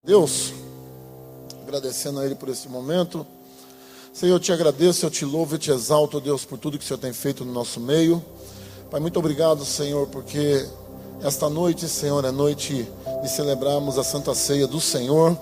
Deus, agradecendo a Ele por esse momento. Senhor, eu te agradeço, eu te louvo, eu te exalto, Deus, por tudo que o Senhor tem feito no nosso meio. Pai, muito obrigado, Senhor, porque esta noite, Senhor, é noite de celebrarmos a Santa Ceia do Senhor.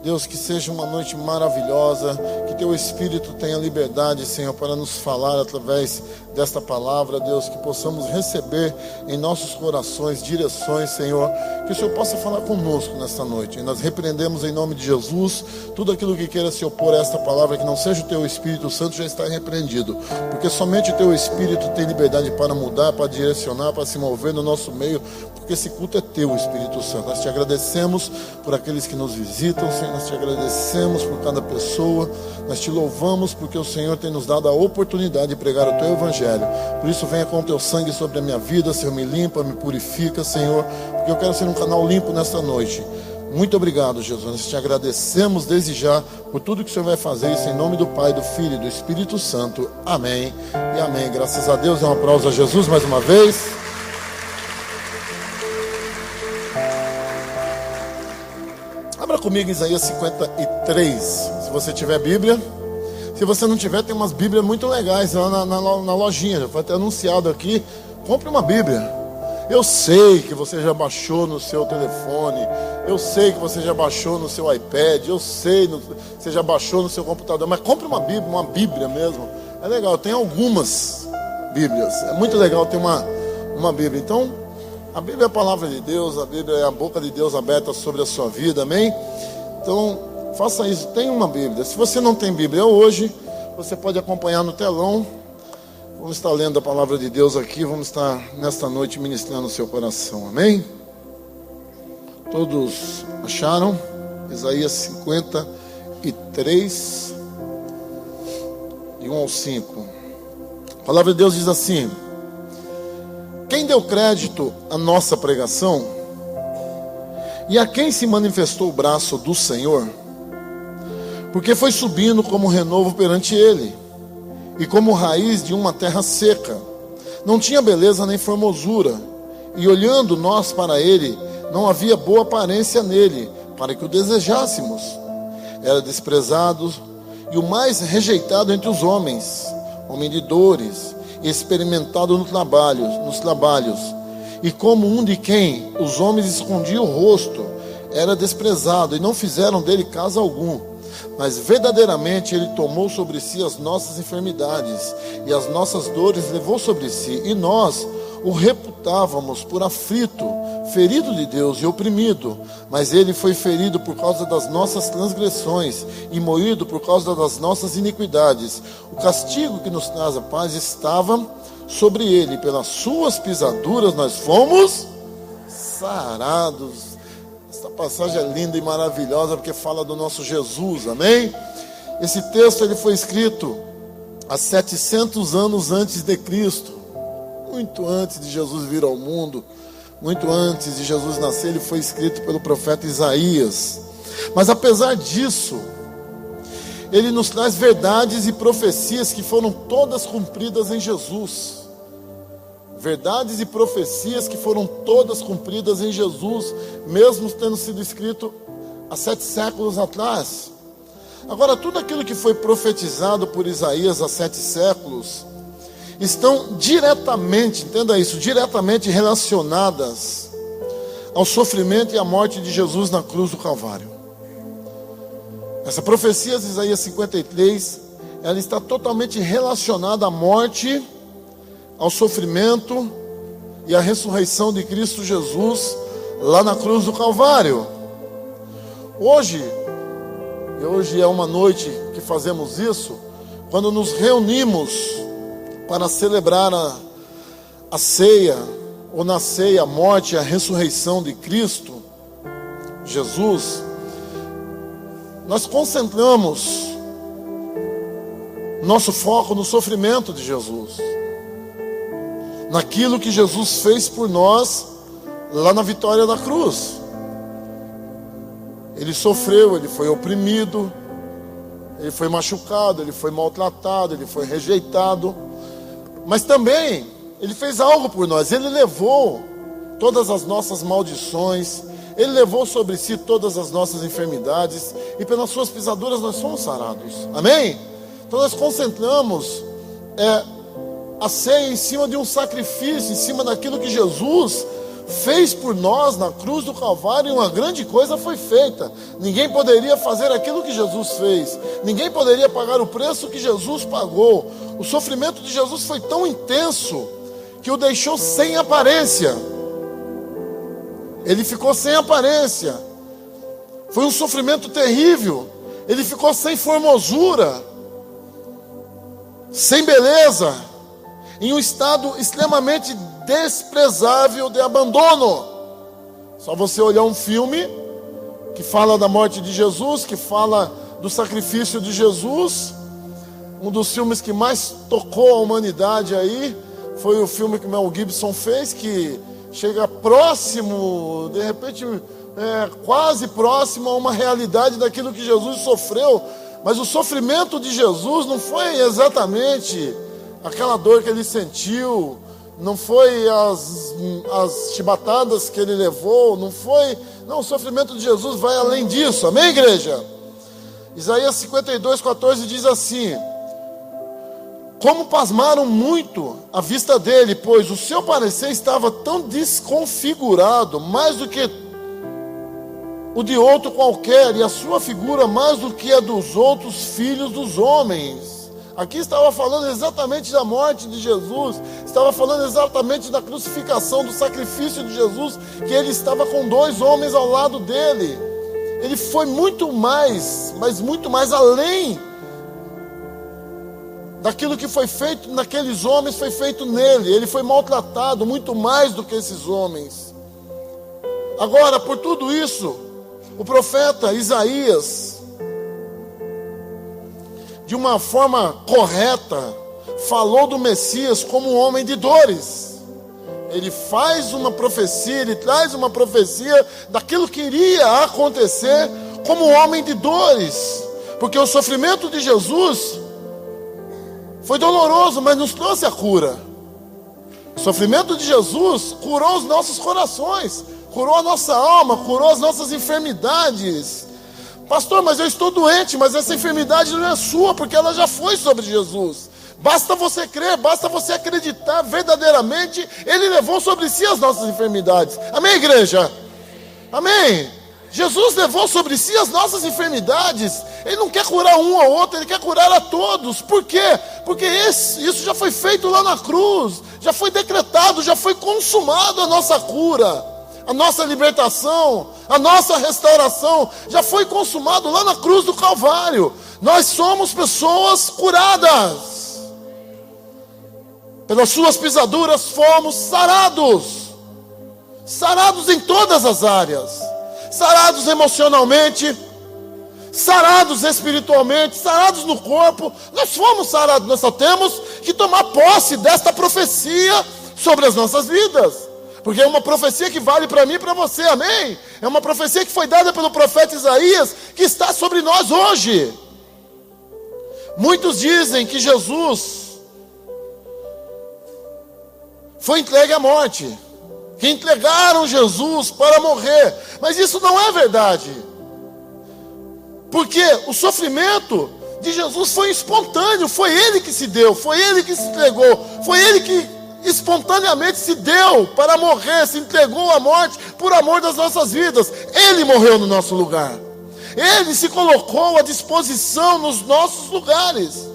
Deus, que seja uma noite maravilhosa, que Teu Espírito tenha liberdade, Senhor, para nos falar através desta palavra, Deus, que possamos receber em nossos corações direções, Senhor, que o Senhor possa falar conosco nesta noite. E nós repreendemos em nome de Jesus tudo aquilo que queira se opor a esta palavra, que não seja o Teu Espírito Santo, já está repreendido, porque somente o Teu Espírito tem liberdade para mudar, para direcionar, para se mover no nosso meio, porque esse culto é Teu, Espírito Santo. Nós te agradecemos por aqueles que nos visitam, Senhor, nós te agradecemos por cada pessoa, nós te louvamos porque o Senhor tem nos dado a oportunidade de pregar o Teu Evangelho. Por isso venha com o Teu sangue sobre a minha vida, Senhor, me limpa, me purifica, Senhor, porque eu quero ser um canal limpo nesta noite. Muito obrigado, Jesus, nós te agradecemos desde já por tudo que o Senhor vai fazer, isso em nome do Pai, do Filho e do Espírito Santo, amém e amém. Graças a Deus, um aplauso a Jesus mais uma vez. Abra comigo em Isaías 53, se você tiver Bíblia. Se você não tiver, tem umas Bíblias muito legais lá na lojinha, já foi até anunciado aqui. Compre uma Bíblia. Eu sei que você já baixou no seu telefone, eu sei que você já baixou no seu iPad, eu sei que você já baixou no seu computador, mas compre uma Bíblia mesmo. É legal, tem algumas Bíblias, é muito legal ter uma Bíblia. Então, a Bíblia é a palavra de Deus, a Bíblia é a boca de Deus aberta sobre a sua vida, amém? Então, faça isso, tenha uma Bíblia. Se você não tem Bíblia hoje, você pode acompanhar no telão. Vamos estar lendo a palavra de Deus aqui, vamos estar nesta noite ministrando o seu coração, amém? Todos acharam? Isaías 53, de 1 ao 5. A palavra de Deus diz assim: quem deu crédito à nossa pregação? E a quem se manifestou o braço do Senhor? Porque foi subindo como renovo perante ele, e como raiz de uma terra seca. Não tinha beleza nem formosura, e olhando nós para ele, não havia boa aparência nele, para que o desejássemos. Era desprezado e o mais rejeitado entre os homens, homem de dores, experimentado nos trabalhos, e como um de quem os homens escondiam o rosto, era desprezado, e não fizeram dele caso algum. Mas verdadeiramente ele tomou sobre si as nossas enfermidades, e as nossas dores levou sobre si, e nós o reputávamos por aflito, ferido de Deus e oprimido. Mas ele foi ferido por causa das nossas transgressões, e moído por causa das nossas iniquidades. O castigo que nos traz a paz estava sobre ele, pelas suas pisaduras nós fomos sarados. Essa passagem é linda e maravilhosa porque fala do nosso Jesus, amém? Esse texto ele foi escrito há 700 anos antes de Cristo, muito antes de Jesus vir ao mundo, muito antes de Jesus nascer. Ele foi escrito pelo profeta Isaías. Mas apesar disso, ele nos traz verdades e profecias que foram todas cumpridas em Jesus. Verdades e profecias que foram todas cumpridas em Jesus, mesmo tendo sido escrito há 7 séculos atrás. Agora, tudo aquilo que foi profetizado por Isaías há 7 séculos, estão diretamente, entenda isso, diretamente relacionadas ao sofrimento e à morte de Jesus na cruz do Calvário. Essa profecia de Isaías 53, ela está totalmente relacionada à morte, ao sofrimento e à ressurreição de Cristo Jesus lá na cruz do Calvário. Hoje é uma noite que fazemos isso, quando nos reunimos para celebrar a ceia, ou na ceia, a morte e a ressurreição de Cristo Jesus. Nós concentramos nosso foco no sofrimento de Jesus, naquilo que Jesus fez por nós lá na vitória da cruz. Ele sofreu, ele foi oprimido, ele foi machucado, ele foi maltratado, ele foi rejeitado, mas também ele fez algo por nós. Ele levou todas as nossas maldições, Ele levou sobre si todas as nossas enfermidades e pelas suas pisaduras nós somos sarados. Amém? Então nós concentramos a ceia em cima de um sacrifício, em cima daquilo que Jesus fez por nós na cruz do Calvário, e uma grande coisa foi feita. Ninguém poderia fazer aquilo que Jesus fez. Ninguém poderia pagar o preço que Jesus pagou. O sofrimento de Jesus foi tão intenso que o deixou sem aparência. Ele ficou sem aparência. Foi um sofrimento terrível. Ele ficou sem formosura, sem beleza, em um estado extremamente desprezável de abandono. Só você olhar um filme que fala da morte de Jesus, que fala do sacrifício de Jesus. Um dos filmes que mais tocou a humanidade aí foi o filme que Mel Gibson fez, que chega próximo, de repente, quase próximo a uma realidade daquilo que Jesus sofreu. Mas o sofrimento de Jesus não foi exatamente aquela dor que ele sentiu, não foi as chibatadas que ele levou, não, o sofrimento de Jesus vai além disso. Amém, igreja? Isaías 52:14 diz assim: como pasmaram muito à vista dele, pois o seu parecer estava tão desconfigurado, mais do que o de outro qualquer, e a sua figura mais do que a dos outros filhos dos homens. Aqui estava falando exatamente da morte de Jesus, estava falando exatamente da crucificação, do sacrifício de Jesus, que ele estava com 2 homens ao lado dele. Ele foi muito mais, mas muito mais além daquilo que foi feito naqueles homens, foi feito nele. Ele foi maltratado muito mais do que esses homens. Agora, por tudo isso, o profeta Isaías, de uma forma correta, falou do Messias como um homem de dores. Ele faz uma profecia, ele traz uma profecia daquilo que iria acontecer como um homem de dores. Porque o sofrimento de Jesus foi doloroso, mas nos trouxe a cura. O sofrimento de Jesus curou os nossos corações, curou a nossa alma, curou as nossas enfermidades. Pastor, mas eu estou doente, mas essa enfermidade não é sua, porque ela já foi sobre Jesus. Basta você crer, basta você acreditar verdadeiramente. Ele levou sobre si as nossas enfermidades. Amém, igreja? Amém? Jesus levou sobre si as nossas enfermidades. Ele não quer curar um ou outro, ele quer curar a todos. Por quê? Porque isso já foi feito lá na cruz, já foi decretado, já foi consumado a nossa cura, a nossa libertação, a nossa restauração, já foi consumado lá na cruz do Calvário. Nós somos pessoas curadas. Pelas suas pisaduras fomos sarados. Sarados em todas as áreas. Sarados emocionalmente, sarados espiritualmente, sarados no corpo. Nós fomos sarados, nós só temos que tomar posse desta profecia sobre as nossas vidas. Porque é uma profecia que vale para mim e para você, amém? É uma profecia que foi dada pelo profeta Isaías, que está sobre nós hoje. Muitos dizem que Jesus foi entregue à morte, que entregaram Jesus para morrer, mas isso não é verdade, porque o sofrimento de Jesus foi espontâneo, foi Ele que se deu, foi Ele que se entregou, foi Ele que espontaneamente se deu para morrer, se entregou à morte por amor das nossas vidas. Ele morreu no nosso lugar, Ele se colocou à disposição nos nossos lugares,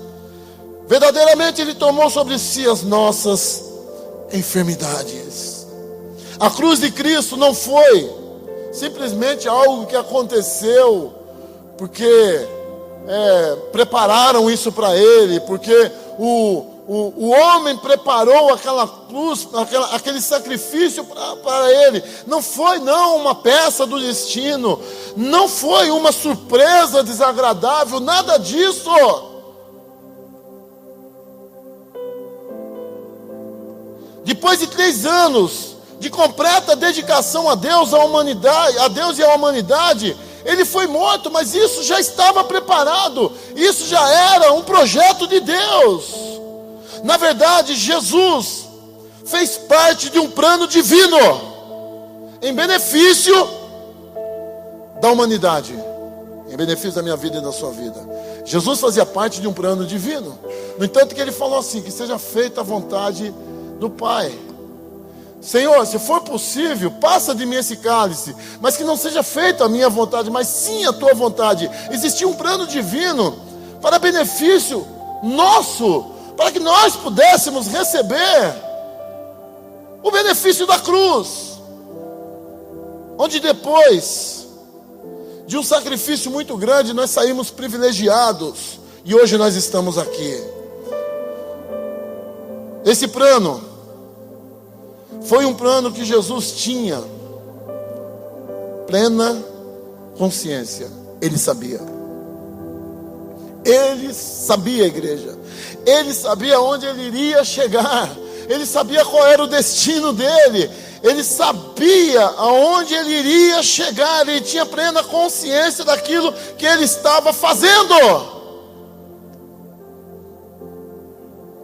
verdadeiramente Ele tomou sobre si as nossas enfermidades. A cruz de Cristo não foi simplesmente algo que aconteceu porque prepararam isso para Ele, porque o homem preparou aquela cruz, aquele sacrifício para Ele. Não foi uma peça do destino, não foi uma surpresa desagradável, nada disso. Depois de 3 anos de completa dedicação a Deus, à humanidade, a Deus e à humanidade, Ele foi morto, mas isso já estava preparado, isso já era um projeto de Deus. Na verdade, Jesus fez parte de um plano divino, em benefício da humanidade, em benefício da minha vida e da sua vida. Jesus fazia parte de um plano divino. No entanto que ele falou assim, que seja feita a vontade do Pai. Senhor, se for possível, passa de mim esse cálice, mas que não seja feita a minha vontade, mas sim a tua vontade. Existia um plano divino para benefício nosso, para que nós pudéssemos receber o benefício da cruz, onde depois de um sacrifício muito grande, nós saímos privilegiados, e hoje nós estamos aqui. Esse plano foi um plano que Jesus tinha plena consciência. Ele sabia. Ele sabia, igreja. Ele sabia onde ele iria chegar. Ele sabia qual era o destino dele. Ele sabia aonde ele iria chegar. Ele tinha plena consciência daquilo que ele estava fazendo.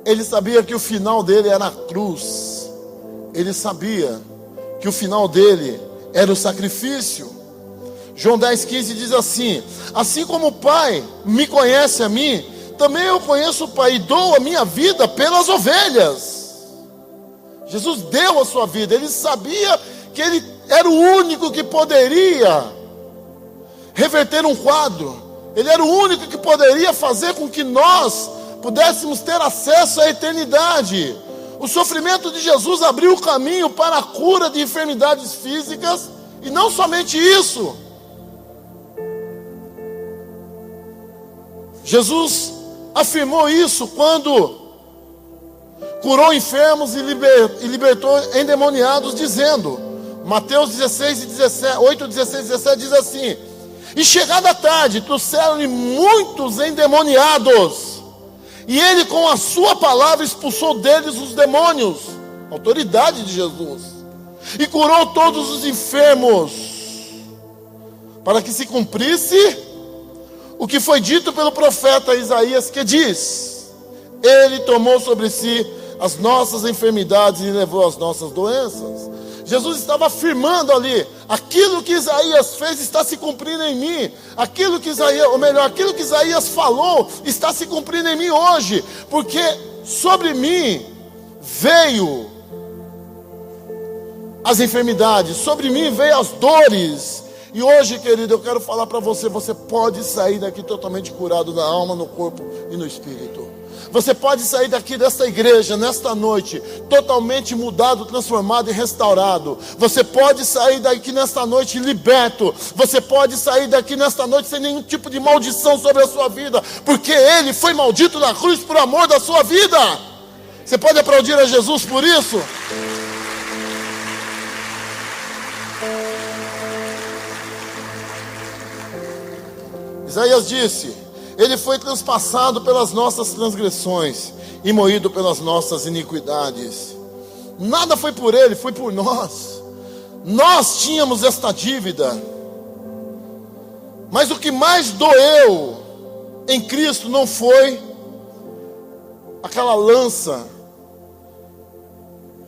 Ele sabia que o final dele era a cruz. Ele sabia que o final dele era o sacrifício. João 10,15 diz assim: assim como o Pai me conhece a mim, também eu conheço o Pai e dou a minha vida pelas ovelhas. Jesus deu a sua vida. Ele sabia que ele era o único que poderia reverter um quadro. Ele era o único que poderia fazer com que nós pudéssemos ter acesso à eternidade. O sofrimento de Jesus abriu o caminho para a cura de enfermidades físicas, e não somente isso. Jesus afirmou isso quando curou enfermos e libertou endemoniados, dizendo, Mateus 8, 16, 17 diz assim: e chegada a tarde, trouxeram-lhe muitos endemoniados, e ele com a sua palavra expulsou deles os demônios, autoridade de Jesus, e curou todos os enfermos, para que se cumprisse o que foi dito pelo profeta Isaías, que diz: ele tomou sobre si as nossas enfermidades e levou as nossas doenças. Jesus estava afirmando ali: aquilo que Isaías fez está se cumprindo em mim. Aquilo que Isaías falou está se cumprindo em mim hoje, porque sobre mim veio as enfermidades, sobre mim veio as dores. E hoje, querido, eu quero falar para você: você pode sair daqui totalmente curado na alma, no corpo e no espírito. Você pode sair daqui desta igreja, nesta noite, totalmente mudado, transformado e restaurado. Você pode sair daqui nesta noite liberto. Você pode sair daqui nesta noite sem nenhum tipo de maldição sobre a sua vida, porque ele foi maldito na cruz por amor da sua vida. Você pode aplaudir a Jesus por isso? Isaías disse: ele foi transpassado pelas nossas transgressões e moído pelas nossas iniquidades. Nada foi por ele, foi por nós. Nós tínhamos esta dívida. Mas o que mais doeu em Cristo não foi aquela lança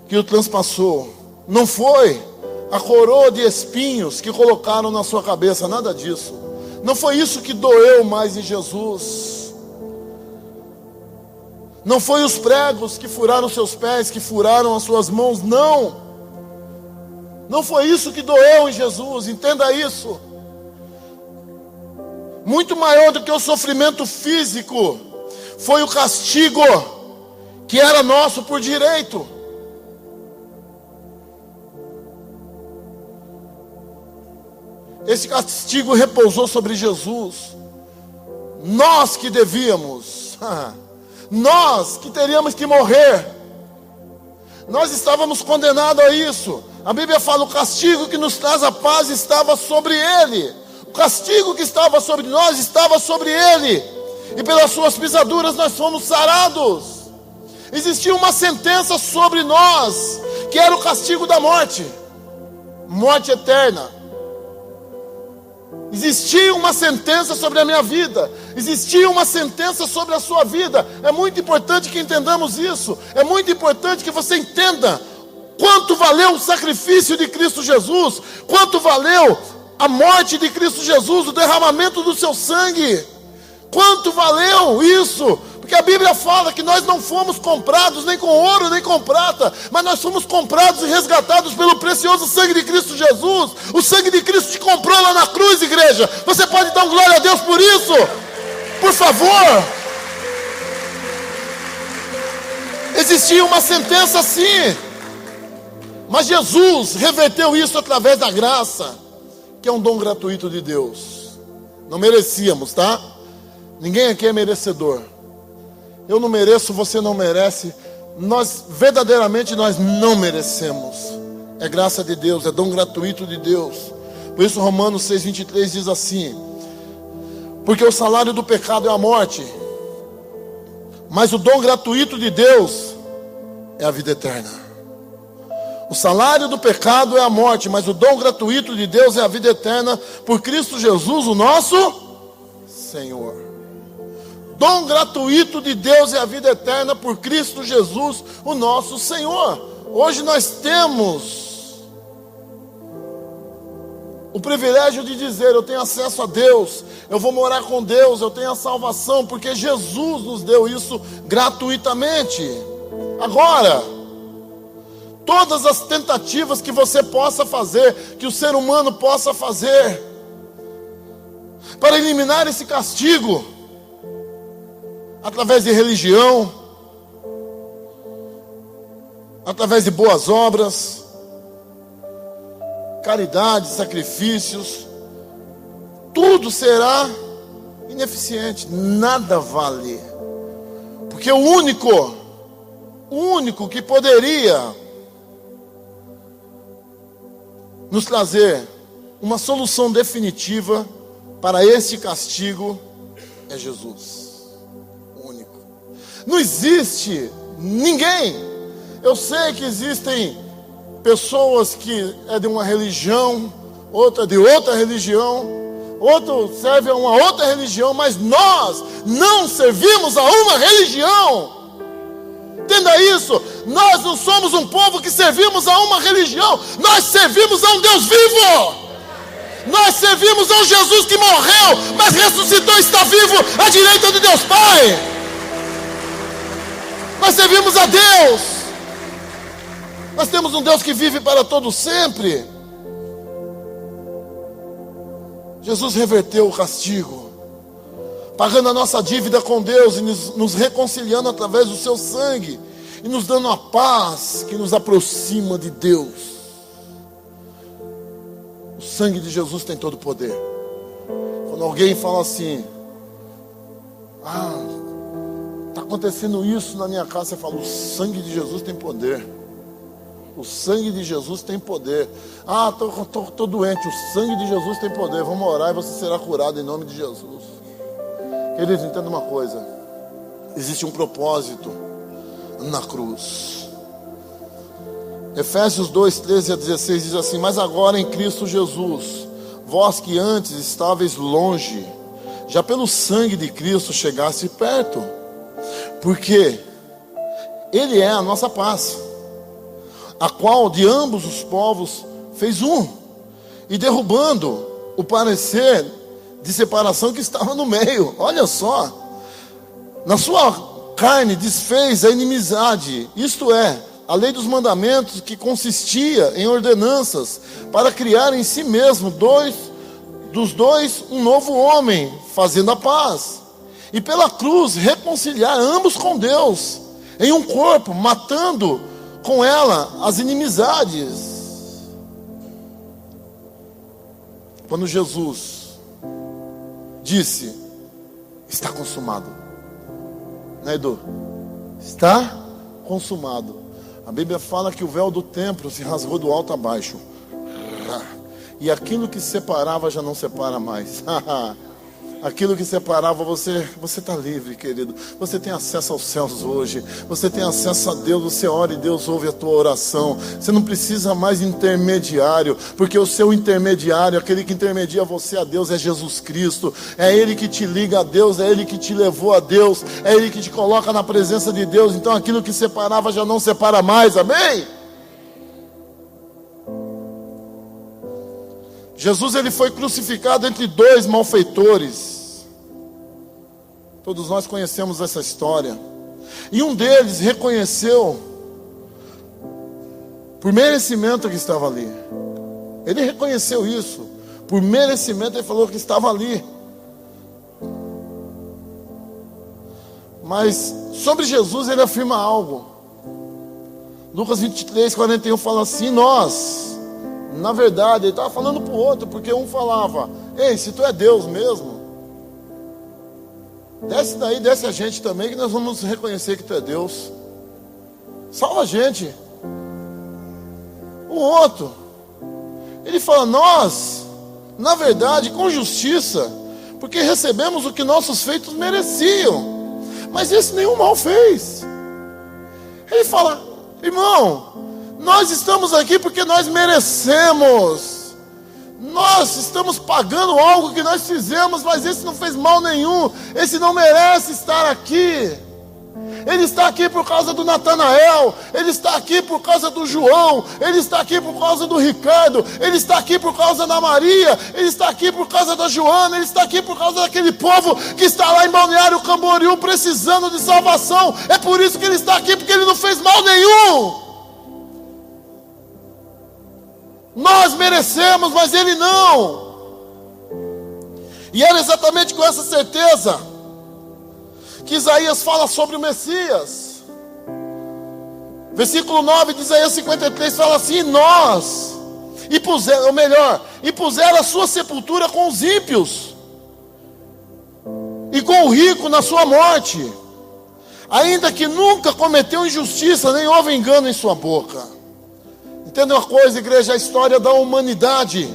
que o transpassou, não foi a coroa de espinhos que colocaram na sua cabeça, nada disso. Não foi isso que doeu mais em Jesus. Não foi os pregos que furaram seus pés, que furaram as suas mãos, não. Não foi isso que doeu em Jesus, entenda isso. Muito maior do que o sofrimento físico foi o castigo que era nosso por direito. Esse castigo repousou sobre Jesus. Nós que devíamos, nós que teríamos que morrer, nós estávamos condenados a isso. A Bíblia fala: o castigo que nos traz a paz estava sobre ele. O castigo que estava sobre nós estava sobre ele, e pelas suas pisaduras nós fomos sarados. Existia uma sentença sobre nós, que era o castigo da morte, morte eterna. Existia uma sentença sobre a minha vida, existia uma sentença sobre a sua vida. É muito importante que entendamos isso. É muito importante que você entenda quanto valeu o sacrifício de Cristo Jesus, quanto valeu a morte de Cristo Jesus, o derramamento do seu sangue. Quanto valeu isso? Porque a Bíblia fala que nós não fomos comprados nem com ouro, nem com prata, mas nós fomos comprados e resgatados pelo precioso sangue de Cristo Jesus. O sangue de Cristo te comprou lá na cruz, igreja. Você pode dar glória a Deus por isso? Por favor. Existia uma sentença assim, mas Jesus reverteu isso através da graça, que é um dom gratuito de Deus. Não merecíamos, tá? Ninguém aqui é merecedor. Eu não mereço, você não merece. Nós, verdadeiramente, nós não merecemos. É graça de Deus, é dom gratuito de Deus. Por isso Romanos 6,23 diz assim: porque o salário do pecado é a morte, mas o dom gratuito de Deus é a vida eterna. O salário do pecado é a morte, mas o dom gratuito de Deus é a vida eterna por Cristo Jesus, o nosso Senhor. Dom gratuito de Deus é a vida eterna por Cristo Jesus, o nosso Senhor. Hoje nós temos o privilégio de dizer: eu tenho acesso a Deus, eu vou morar com Deus, eu tenho a salvação, porque Jesus nos deu isso gratuitamente. Agora, todas as tentativas que você possa fazer, que o ser humano possa fazer, para eliminar esse castigo, através de religião, através de boas obras, caridade, sacrifícios, tudo será ineficiente, nada vale. Porque o único que poderia nos trazer uma solução definitiva para este castigo é Jesus. Não existe ninguém. Eu sei que existem pessoas que é de uma religião, outra de outra religião, outro serve a uma outra religião, mas nós não servimos a uma religião. Entenda isso. Nós não somos um povo que servimos a uma religião. Nós servimos a um Deus vivo. Nós servimos a um Jesus que morreu, mas ressuscitou e está vivo à direita de Deus Pai. Nós servimos a Deus. Nós temos um Deus que vive para todo sempre. Jesus reverteu o castigo, pagando a nossa dívida com Deus e nos reconciliando através do seu sangue e nos dando a paz que nos aproxima de Deus. O sangue de Jesus tem todo o poder. Quando alguém fala assim: está acontecendo isso na minha casa, você fala: o sangue de Jesus tem poder. O sangue de Jesus tem poder. Estou doente, o sangue de Jesus tem poder. Vamos orar e você será curado em nome de Jesus. Queridos, entenda uma coisa: existe um propósito na cruz. Efésios 2, 13 a 16 diz assim: mas agora em Cristo Jesus, vós que antes estáveis longe, já pelo sangue de Cristo chegaste perto, porque Ele é a nossa paz, a qual de ambos os povos fez um, e derrubando o parecer de separação que estava no meio. Olha só, na sua carne desfez a inimizade, isto é, a lei dos mandamentos, que consistia em ordenanças, para criar em si mesmo dos dois um novo homem, fazendo a paz, e pela cruz reconciliar ambos com Deus em um corpo, matando com ela as inimizades. Quando Jesus disse: está consumado, né, Edu? Está consumado. A Bíblia fala que o véu do templo se rasgou do alto a baixo, e aquilo que separava já não separa mais. Aquilo que separava, você está livre, querido. Você tem acesso aos céus hoje. Você tem acesso a Deus. Você ora e Deus ouve a tua oração. Você não precisa mais de intermediário, porque o seu intermediário, aquele que intermedia você a Deus, é Jesus Cristo. É Ele que te liga a Deus, é Ele que te levou a Deus, é Ele que te coloca na presença de Deus. Então aquilo que separava já não separa mais, amém? Jesus, ele foi crucificado entre dois malfeitores. Todos nós conhecemos essa história. E um deles reconheceu, por merecimento, que estava ali. Ele reconheceu isso. Por merecimento, ele falou que estava ali. Mas sobre Jesus ele afirma algo. Lucas 23, 41 fala assim: nós, na verdade, ele estava falando para o outro, porque um falava: ei, se tu é Deus mesmo, desce daí, desce a gente também, que nós vamos reconhecer que tu é Deus. Salva a gente. O outro, ele fala: nós, na verdade, com justiça, porque recebemos o que nossos feitos mereciam, mas esse nenhum mal fez. Ele fala: irmão, nós estamos aqui porque nós merecemos. Nós estamos pagando algo que nós fizemos, mas esse não fez mal nenhum. Esse não merece estar aqui. Ele está aqui por causa do Natanael. Ele está aqui por causa do João. Ele está aqui por causa do Ricardo. Ele está aqui por causa da Maria. Ele está aqui por causa da Joana. Ele está aqui por causa daquele povo que está lá em Balneário Camboriú precisando de salvação. É por isso que ele está aqui, porque ele não fez mal nenhum. Nós merecemos, mas ele não. E era exatamente com essa certeza que Isaías fala sobre o Messias. Versículo 9 de Isaías 53 fala assim: nós, e puseram a sua sepultura com os ímpios, e com o rico na sua morte, ainda que nunca cometeu injustiça, nem houve engano em sua boca. Entenda uma coisa, igreja: a história da humanidade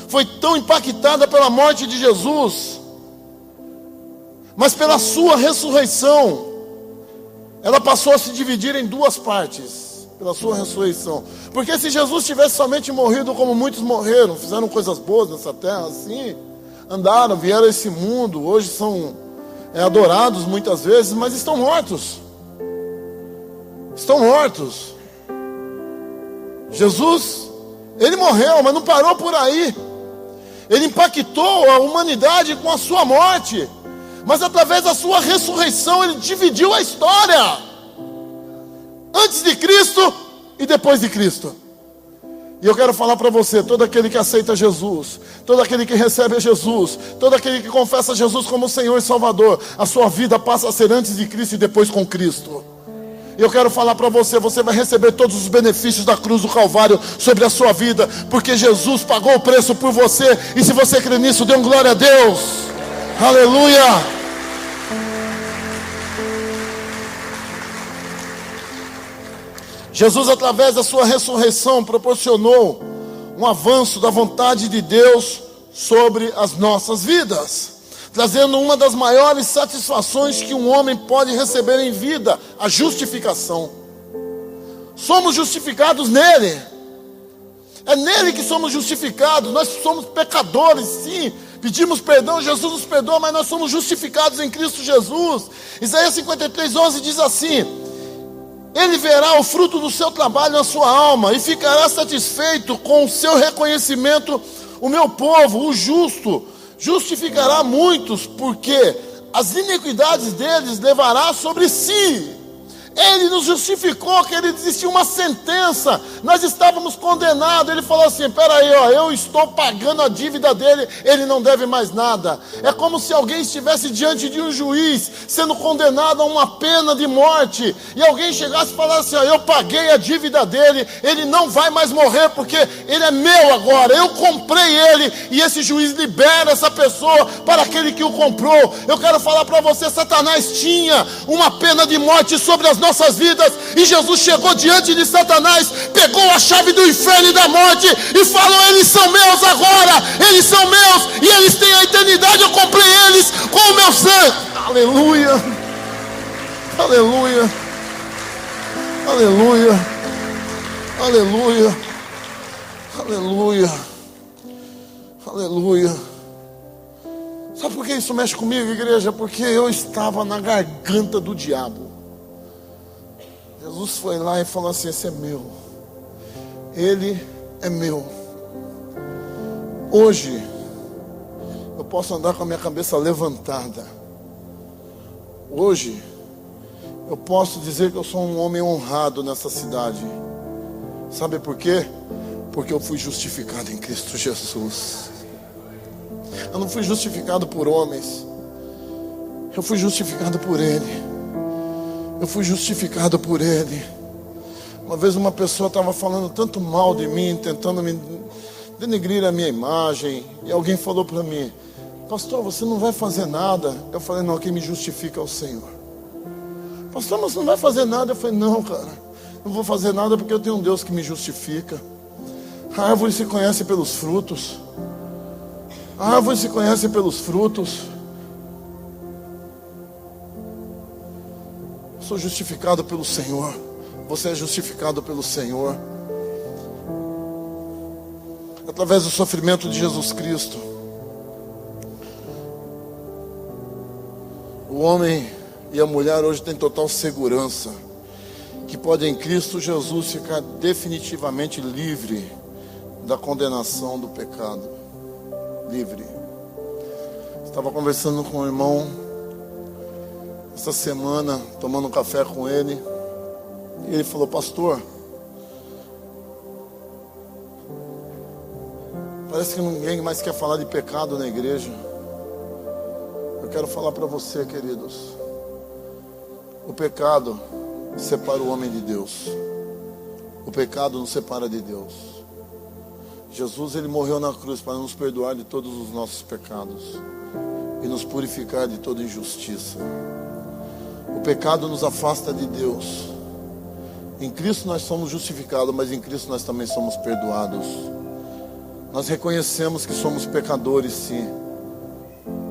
foi tão impactada pela morte de Jesus, mas pela sua ressurreição, ela passou a se dividir em duas partes. Pela sua ressurreição. Porque se Jesus tivesse somente morrido como muitos morreram, fizeram coisas boas nessa terra, assim, andaram, vieram a esse mundo, hoje são adorados muitas vezes, mas estão mortos. Estão mortos. Jesus, ele morreu, mas não parou por aí. Ele impactou a humanidade com a sua morte, mas através da sua ressurreição ele dividiu a história, antes de Cristo e depois de Cristo. E eu quero falar para você: todo aquele que aceita Jesus, todo aquele que recebe a Jesus, todo aquele que confessa Jesus como Senhor e Salvador, a sua vida passa a ser antes de Cristo e depois com Cristo. E eu quero falar para você: você vai receber todos os benefícios da cruz do Calvário sobre a sua vida, porque Jesus pagou o preço por você. E se você crê nisso, dê um glória a Deus. Aleluia. Jesus, através da sua ressurreição, proporcionou um avanço da vontade de Deus sobre as nossas vidas, trazendo uma das maiores satisfações que um homem pode receber em vida: a justificação. Somos justificados nele. É nele que somos justificados. Nós somos pecadores, sim, pedimos perdão, Jesus nos perdoa, mas nós somos justificados em Cristo Jesus. Isaías 53:11 diz assim: ele verá o fruto do seu trabalho na sua alma e ficará satisfeito com o seu reconhecimento. O meu povo, o justo, justificará muitos, porque as iniquidades deles levará sobre si. Ele nos justificou, que ele existia uma sentença, nós estávamos condenados. Ele falou assim: peraí, eu estou pagando a dívida dele, ele não deve mais nada. É como se alguém estivesse diante de um juiz, sendo condenado a uma pena de morte, e alguém chegasse e falasse assim: eu paguei a dívida dele, ele não vai mais morrer, porque ele é meu agora, eu comprei ele. E esse juiz libera essa pessoa para aquele que o comprou. Eu quero falar para você: Satanás tinha uma pena de morte sobre as nossas vidas, e Jesus chegou diante de Satanás, pegou a chave do inferno e da morte e falou: eles são meus agora, eles são meus, e eles têm a eternidade, eu comprei eles com o meu sangue. Aleluia, aleluia, aleluia, aleluia, aleluia, aleluia. Sabe por que isso mexe comigo, igreja? Porque eu estava na garganta do diabo. Jesus foi lá e falou assim: esse é meu, ele é meu. Hoje, eu posso andar com a minha cabeça levantada. Hoje, eu posso dizer que eu sou um homem honrado nessa cidade. Sabe por quê? Porque eu fui justificado em Cristo Jesus. Eu não fui justificado por homens. Eu fui justificado por Ele. Eu fui justificado por Ele. Uma vez uma pessoa estava falando tanto mal de mim, tentando me denegrir a minha imagem. E alguém falou para mim: pastor, você não vai fazer nada. Eu falei: não, quem me justifica é o Senhor. Pastor, mas você não vai fazer nada. Eu falei: não, cara, não vou fazer nada porque eu tenho um Deus que me justifica. A árvore se conhece pelos frutos. A árvore se conhece pelos frutos. Eu sou justificado pelo Senhor. Você é justificado pelo Senhor. Através do sofrimento de Jesus Cristo, o homem e a mulher hoje têm total segurança que podem em Cristo Jesus ficar definitivamente livre da condenação do pecado. Livre. Estava conversando com um irmão essa semana, tomando um café com ele, e ele falou: pastor, parece que ninguém mais quer falar de pecado na igreja. Eu quero falar para você, queridos, o pecado separa o homem de Deus. O pecado nos separa de Deus. Jesus, Ele morreu na cruz para nos perdoar de todos os nossos pecados e nos purificar de toda injustiça. O pecado nos afasta de Deus. Em Cristo nós somos justificados, mas em Cristo nós também somos perdoados. Nós reconhecemos que somos pecadores, sim,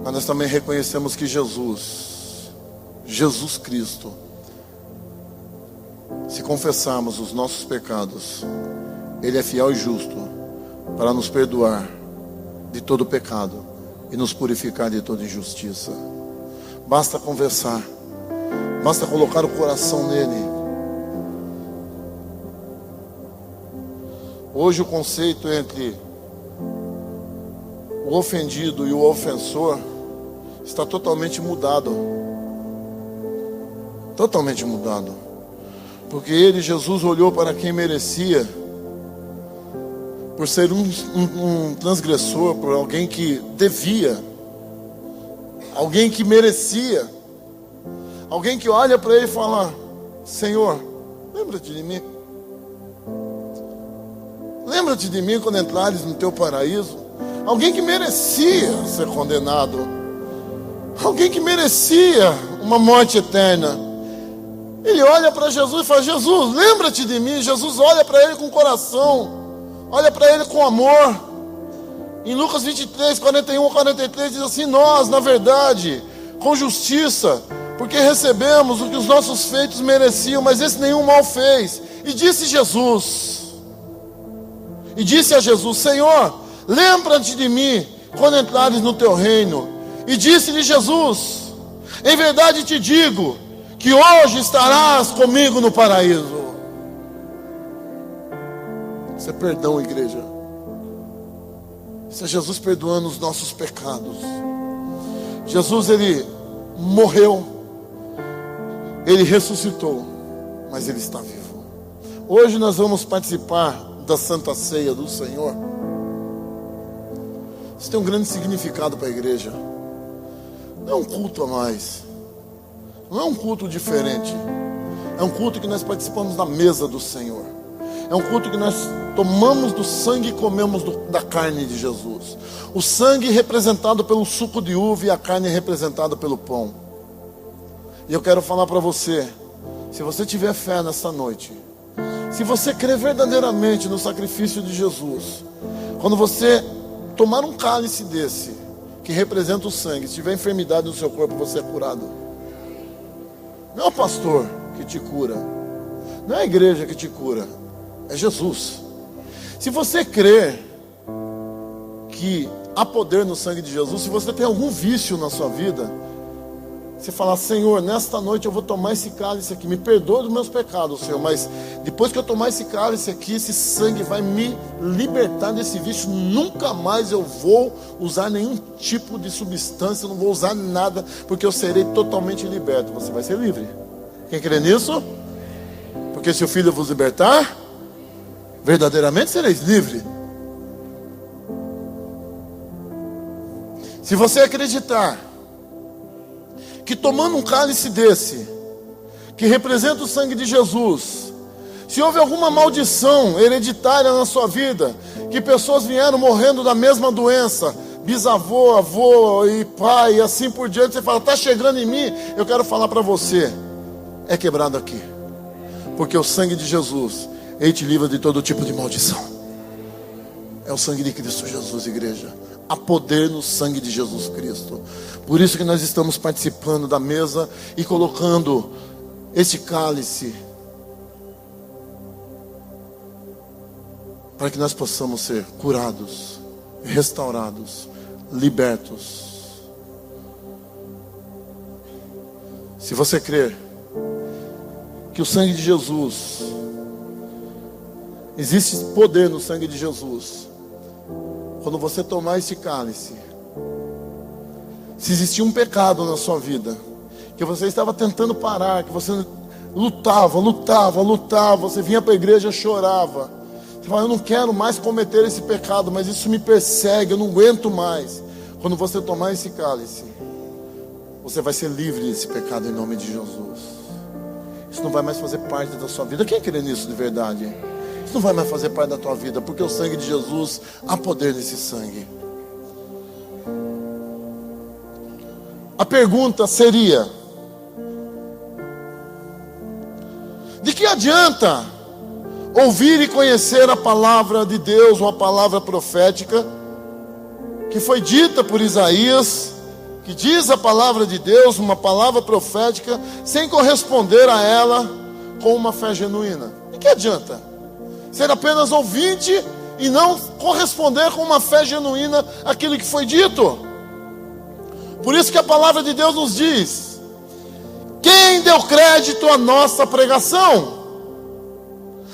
mas nós também reconhecemos que Jesus Cristo, se confessarmos os nossos pecados, Ele é fiel e justo para nos perdoar de todo pecado e nos purificar de toda injustiça. Basta conversar, basta colocar o coração nele. Hoje o conceito entre o ofendido e o ofensor está totalmente mudado. Totalmente mudado. Porque ele, Jesus, olhou para quem merecia, por ser um transgressor, por alguém que devia, alguém que merecia, alguém que olha para ele e fala: Senhor, lembra-te de mim. Lembra-te de mim quando entrares no teu paraíso. Alguém que merecia ser condenado, alguém que merecia uma morte eterna. Ele olha para Jesus e fala: Jesus, lembra-te de mim. Jesus olha para ele com coração, olha para ele com amor. Em Lucas 23, 41 a 43 diz assim: nós, na verdade, com justiça, porque recebemos o que os nossos feitos mereciam, mas esse nenhum mal fez. E disse a Jesus: Senhor, lembra-te de mim quando entrares no teu reino. E disse-lhe Jesus: em verdade te digo que hoje estarás comigo no paraíso. Isso é perdão, igreja. Isso é Jesus perdoando os nossos pecados. Jesus, Ele morreu, Ele ressuscitou, mas Ele está vivo. Hoje nós vamos participar da Santa Ceia do Senhor. Isso tem um grande significado para a igreja. Não é um culto a mais, não é um culto diferente. É um culto que nós participamos da mesa do Senhor. É um culto que nós tomamos do sangue e comemos da carne de Jesus. O sangue representado pelo suco de uva e a carne representada pelo pão. E eu quero falar para você, se você tiver fé nessa noite, se você crer verdadeiramente no sacrifício de Jesus, quando você tomar um cálice desse, que representa o sangue, se tiver enfermidade no seu corpo, você é curado. Não é o pastor que te cura, não é a igreja que te cura, é Jesus. Se você crer que há poder no sangue de Jesus, se você tem algum vício na sua vida, Você falar: Senhor, nesta noite eu vou tomar esse cálice aqui, me perdoa dos meus pecados, Senhor, mas depois que eu tomar esse cálice aqui, esse sangue vai me libertar desse vício. Nunca mais eu vou usar nenhum tipo de substância, não vou usar nada, porque eu serei totalmente liberto. Você vai ser livre. Quem crê nisso? Porque se o Filho vos libertar, verdadeiramente sereis livre. Se você acreditar que tomando um cálice desse, que representa o sangue de Jesus, se houve alguma maldição hereditária na sua vida, que pessoas vieram morrendo da mesma doença, bisavô, avô e pai, e assim por diante, você fala: está chegando em mim, eu quero falar para você, é quebrado aqui, porque o sangue de Jesus, ele te livra de todo tipo de maldição. É o sangue de Cristo Jesus, igreja. Há poder no sangue de Jesus Cristo. Por isso que nós estamos participando da mesa e colocando este cálice, para que nós possamos ser curados, restaurados, libertos. Se você crer que o sangue de Jesus, existe poder no sangue de Jesus, quando você tomar esse cálice, se existia um pecado na sua vida, que você estava tentando parar, que você lutava, você vinha para a igreja, chorava, você fala: eu não quero mais cometer esse pecado, mas isso me persegue, eu não aguento mais. Quando você tomar esse cálice, você vai ser livre desse pecado em nome de Jesus. Isso não vai mais fazer parte da sua vida. Quem crê nisso de verdade? Isso não vai mais fazer parte da tua vida, porque o sangue de Jesus, há poder nesse sangue. A pergunta seria: de que adianta ouvir e conhecer a palavra de Deus, uma palavra profética, que foi dita por Isaías, que diz a palavra de Deus, uma palavra profética, sem corresponder a ela com uma fé genuína? De que adianta ser apenas ouvinte e não corresponder com uma fé genuína àquilo que foi dito? Por isso que a palavra de Deus nos diz: quem deu crédito à nossa pregação?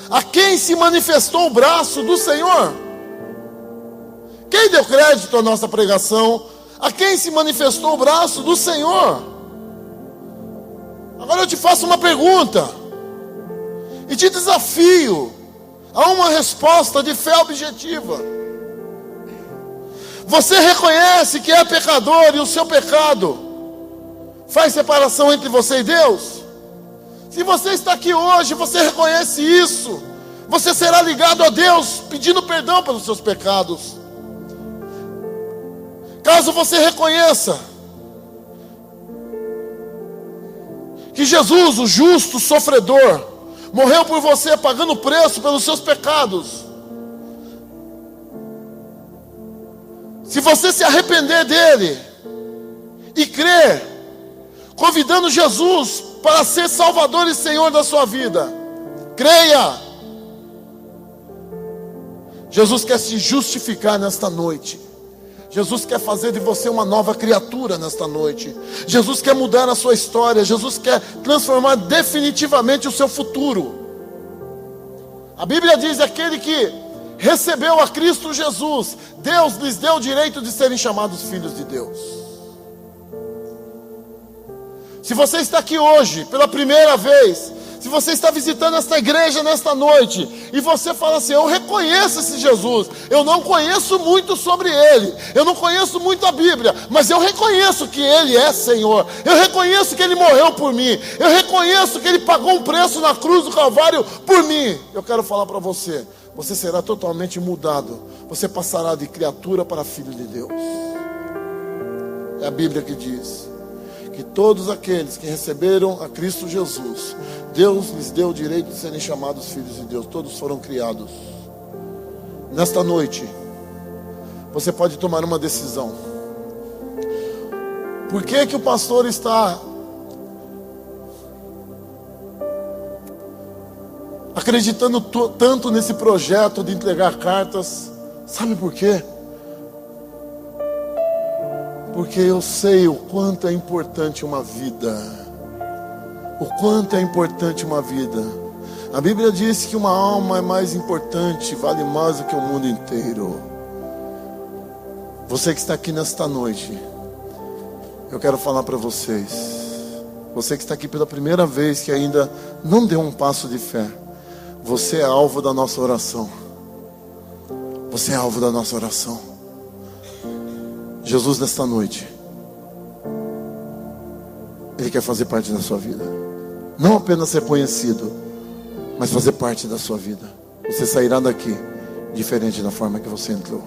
A quem se manifestou o braço do Senhor? Quem deu crédito à nossa pregação? A quem se manifestou o braço do Senhor? Agora eu te faço uma pergunta e te desafio a uma resposta de fé objetiva. Você reconhece que é pecador e o seu pecado faz separação entre você e Deus? Se você está aqui hoje, você reconhece isso, você será ligado a Deus pedindo perdão pelos seus pecados. Caso você reconheça que Jesus, o justo sofredor, morreu por você, pagando o preço pelos seus pecados. Se você se arrepender dele e crer, convidando Jesus para ser Salvador e Senhor da sua vida, creia. Jesus quer se justificar nesta noite. Jesus quer fazer de você uma nova criatura nesta noite. Jesus quer mudar a sua história. Jesus quer transformar definitivamente o seu futuro. A Bíblia diz: aquele que recebeu a Cristo Jesus, Deus lhes deu o direito de serem chamados filhos de Deus. Se você está aqui hoje pela primeira vez, se você está visitando esta igreja nesta noite, e você fala assim: eu reconheço esse Jesus, eu não conheço muito sobre ele, eu não conheço muito a Bíblia, mas eu reconheço que ele é Senhor, eu reconheço que ele morreu por mim, eu reconheço que ele pagou um preço na cruz do Calvário por mim. Eu quero falar para você: você será totalmente mudado, você passará de criatura para filho de Deus. É a Bíblia que diz que todos aqueles que receberam a Cristo Jesus, Deus lhes deu o direito de serem chamados filhos de Deus. Todos foram criados. Nesta noite, você pode tomar uma decisão. Por que que o pastor está acreditando tanto nesse projeto de entregar cartas? Sabe por quê? porque eu sei o quanto é importante uma vida. O quanto é importante uma vida. A Bíblia diz que uma alma é mais importante, vale mais do que o mundo inteiro. Você que está aqui nesta noite, eu quero falar para vocês. Você que está aqui pela primeira vez, que ainda não deu um passo de fé, você é alvo da nossa oração. Você é alvo da nossa oração. Jesus, nesta noite, Ele quer fazer parte da sua vida. Não apenas ser conhecido, mas fazer parte da sua vida. Você sairá daqui diferente da forma que você entrou.